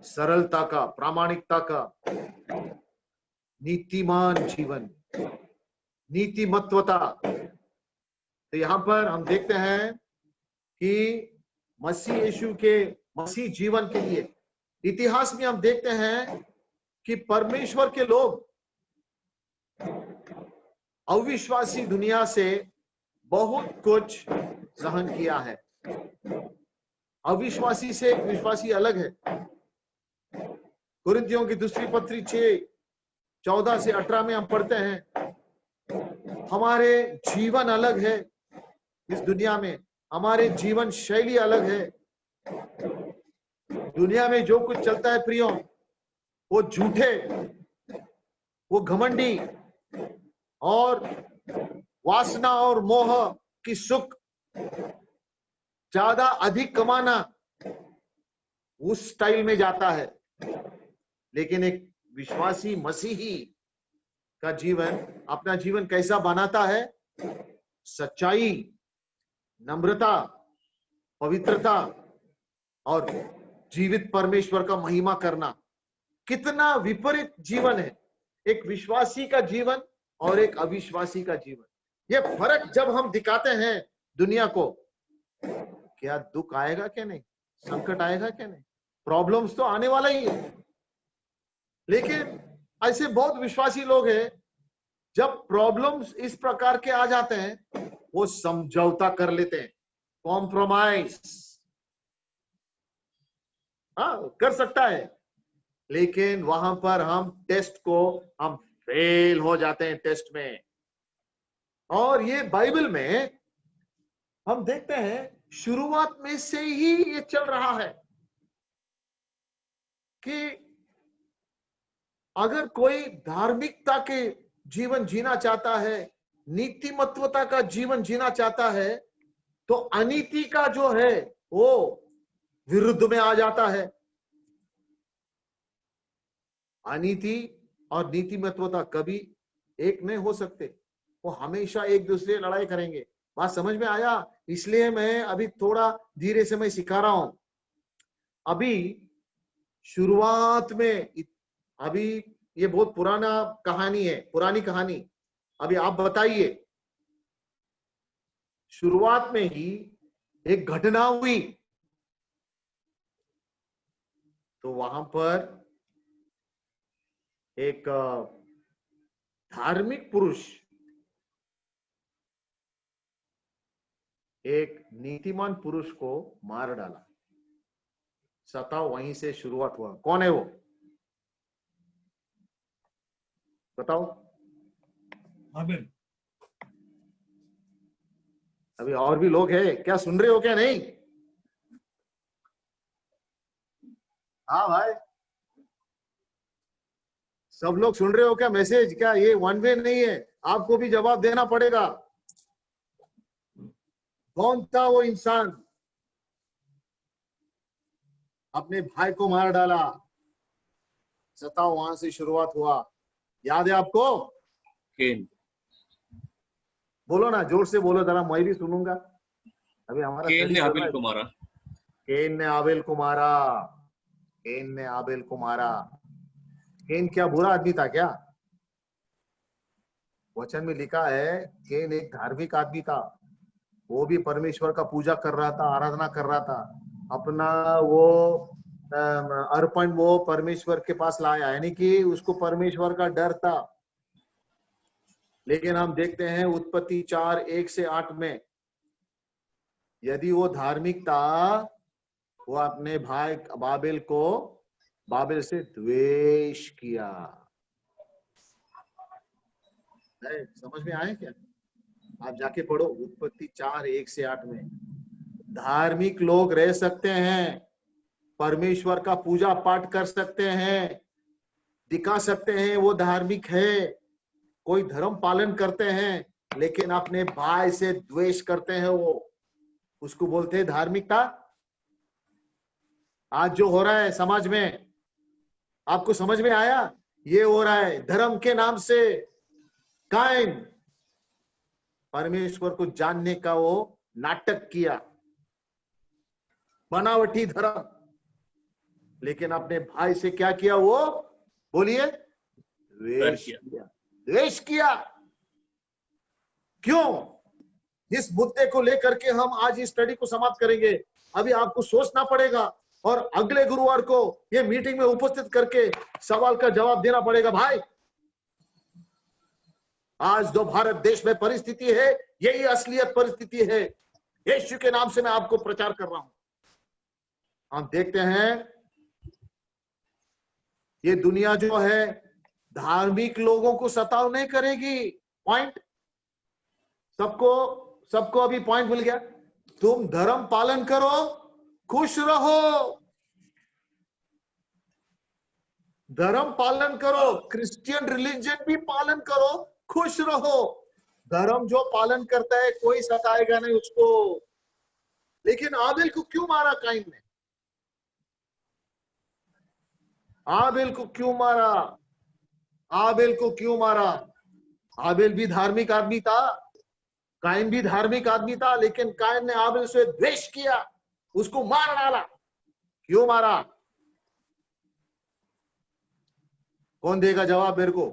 सरलता का, प्रामाणिकता का, नीतिमान जीवन, नीतिमत्वता। तो यहां पर हम देखते हैं कि मसीह यीशु के मसीह जीवन के लिए इतिहास में हम देखते हैं कि परमेश्वर के लोग अविश्वासी दुनिया से बहुत कुछ सहन किया है। अविश्वासी से विश्वासी अलग है। कुरिन्थियों की दूसरी पत्री 6:14 से 18 में हम पढ़ते हैं, हमारे जीवन अलग है इस दुनिया में, हमारे जीवन शैली अलग है। दुनिया में जो कुछ चलता है प्रियो, वो झूठे, वो घमंडी और वासना और मोह की सुख, ज्यादा अधिक कमाना, उस स्टाइल में जाता है। लेकिन एक विश्वासी मसीही का जीवन, अपना जीवन कैसा बनाता है? सच्चाई, नम्रता, पवित्रता और जीवित परमेश्वर का महिमा करना। कितना विपरीत जीवन है एक विश्वासी का जीवन और एक अविश्वासी का जीवन। ये फर्क जब हम दिखाते हैं दुनिया को, क्या दुख आएगा क्या नहीं, संकट आएगा क्या नहीं, प्रॉब्लम्स तो आने वाला ही है। लेकिन ऐसे बहुत विश्वासी लोग हैं, जब प्रॉब्लम्स इस प्रकार के आ जाते हैं वो समझौता कर लेते हैं, कॉम्प्रोमाइज। हाँ, कर सकता है, लेकिन वहां पर हम टेस्ट को हम फेल हो जाते हैं टेस्ट में। और ये बाइबल में हम देखते हैं शुरुआत में से ही ये चल रहा है कि अगर कोई धार्मिकता के जीवन जीना चाहता है, नीतिमत्वता का जीवन जीना चाहता है, तो अनीति का जो है वो विरुद्ध में आ जाता है। अनीति और नीतिमत्वता कभी एक नहीं हो सकते, वो हमेशा एक दूसरे लड़ाई करेंगे। बात समझ में आया? इसलिए मैं अभी थोड़ा धीरे से मैं सिखा रहा हूं। अभी शुरुआत में, अभी ये बहुत पुराना कहानी है, पुरानी कहानी। अभी आप बताइए, शुरुआत में ही एक घटना हुई, तो वहां पर एक धार्मिक पुरुष एक नीतिमान पुरुष को मार डाला। सताव वहीं से शुरुआत हुआ। कौन है वो? बताओ। हाबिल। अभी और भी लोग हैं क्या? सुन रहे हो क्या? नहीं? हाँ भाई, सब लोग सुन रहे हो क्या मैसेज? क्या ये वन वे नहीं है, आपको भी जवाब देना पड़ेगा। कौन था वो इंसान? अपने भाई को मार डाला, सताव वहां से शुरुआत हुआ। याद है आपको? केन। बोलो ना, जोर से बोलो जरा, मैं भी सुनूंगा। अभी हमारा केन ने हाबिल को मारा। केन ने आबेल को मारा। केन ने आबेल को मारा। केन क्या बुरा आदमी था क्या? वचन में लिखा है केन एक धार्मिक आदमी था। वो भी परमेश्वर का पूजा कर रहा था, आराधना कर रहा था। अपना वो अर्पण वो परमेश्वर के पास लाया, यानी कि उसको परमेश्वर का डर था। लेकिन हम देखते हैं उत्पत्ति 4:1 से 8 में, यदि वो धार्मिक था, वो अपने भाई बाबेल से द्वेष किया। समझ में आए क्या? आप जाके पढ़ो उत्पत्ति 4:1 से 8 में। धार्मिक लोग रह सकते हैं, परमेश्वर का पूजा पाठ कर सकते हैं, दिखा सकते हैं वो धार्मिक है, कोई धर्म पालन करते हैं, लेकिन अपने भाई से द्वेष करते हैं, वो उसको बोलते हैं धार्मिकता। आज जो हो रहा है समाज में, आपको समझ में आया? ये हो रहा है, धर्म के नाम से कायन परमेश्वर को जानने का वो नाटक किया, बनावटी धर्म। लेकिन अपने भाई से क्या किया? वो बोलिए, द्वेष किया। द्वेष किया। क्यों? इस मुद्दे को लेकर के हम आज इस स्टडी को समाप्त करेंगे। अभी आपको सोचना पड़ेगा और अगले गुरुवार को ये मीटिंग में उपस्थित करके सवाल का जवाब देना पड़ेगा। भाई, आज जो भारत देश में परिस्थिति है, यही असलियत परिस्थिति है। यीशु के नाम से मैं आपको प्रचार कर रहा हूं। हम देखते हैं ये दुनिया जो है धार्मिक लोगों को सताव नहीं करेगी। पॉइंट सबको अभी पॉइंट मिल गया। तुम धर्म पालन करो, खुश रहो। धर्म पालन करो, क्रिश्चियन रिलीजन भी पालन करो, खुश रहो। धर्म जो पालन करता है कोई सताएगा नहीं उसको। लेकिन आबेल को क्यों मारा काइन ने? आबेल को क्यों मारा? आबेल को क्यों मारा? आबेल भी धार्मिक आदमी था, काइन भी धार्मिक आदमी था, लेकिन काइन ने आबेल से द्वेष किया, उसको मार डाला। क्यों मारा? कौन देगा जवाब मेरे को?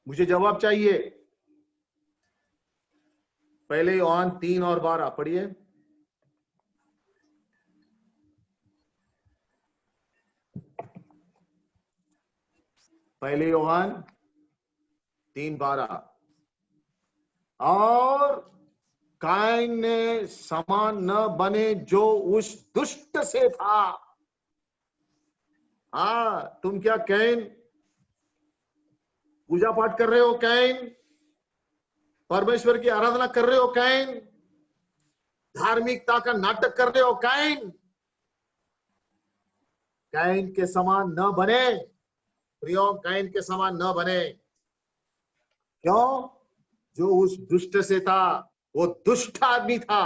मुझे जवाब चाहिए। पहले यूहन्ना 3 और 12 पढ़िए। पहले यूहन्ना 3:12। और काइन ने समान न बने जो उस दुष्ट से था। तुम क्या कैन पूजा पाठ कर रहे हो? कैन परमेश्वर की आराधना कर रहे हो? कैन धार्मिकता का नाटक कर रहे हो? कैन के समान न बने प्रियो, कैन के समान न बने। क्यों? जो उस दुष्ट से था, वो दुष्ट आदमी था।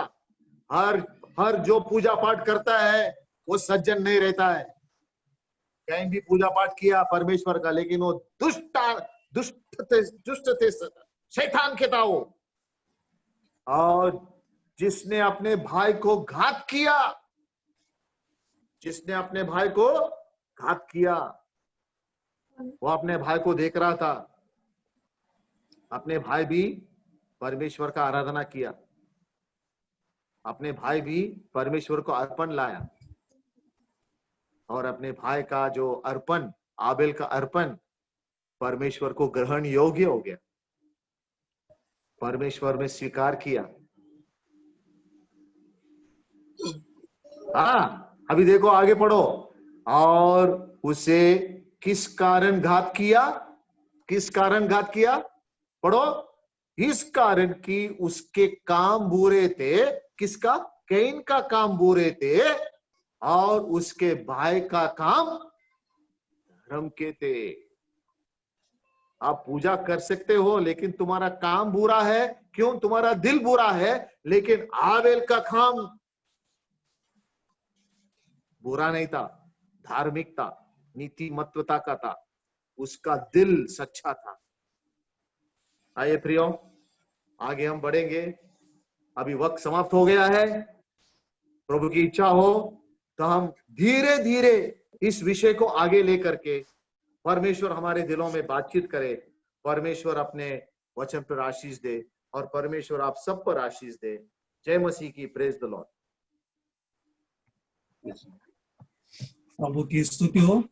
हर जो पूजा पाठ करता है वो सज्जन नहीं रहता है। कैन भी पूजा पाठ किया परमेश्वर का, लेकिन वो दुष्ट थे, शैतान के था वो। और जिसने अपने भाई को घात किया, जिसने अपने भाई को घात किया, वो अपने भाई को देख रहा था। अपने भाई भी परमेश्वर का आराधना किया, अपने भाई भी परमेश्वर को अर्पण लाया, और अपने भाई का जो अर्पण, आबेल का अर्पण, परमेश्वर को ग्रहण योग्य हो गया, परमेश्वर में स्वीकार किया। अभी देखो, आगे पढ़ो। और उसे किस कारण घात किया? किस कारण घात किया? पढ़ो। इस कारण कि उसके काम बुरे थे। किसका? कैन का काम बुरे थे, और उसके भाई का काम धर्म के थे। आप पूजा कर सकते हो, लेकिन तुम्हारा काम बुरा है। क्यों? तुम्हारा दिल बुरा है। लेकिन आबेल का काम बुरा नहीं था, धार्मिक था, नीतिमत्वता का था, उसका दिल सच्चा था। आइए प्रियो, आगे हम बढ़ेंगे। अभी वक्त समाप्त हो गया है। प्रभु की इच्छा हो तो हम धीरे धीरे इस विषय को आगे लेकर के परमेश्वर हमारे दिलों में बातचीत करे। परमेश्वर अपने वचन पर आशीष दे, और परमेश्वर आप सब पर आशीष दे। जय मसीह की। Praise the Lord. प्रभु की स्तुति हो।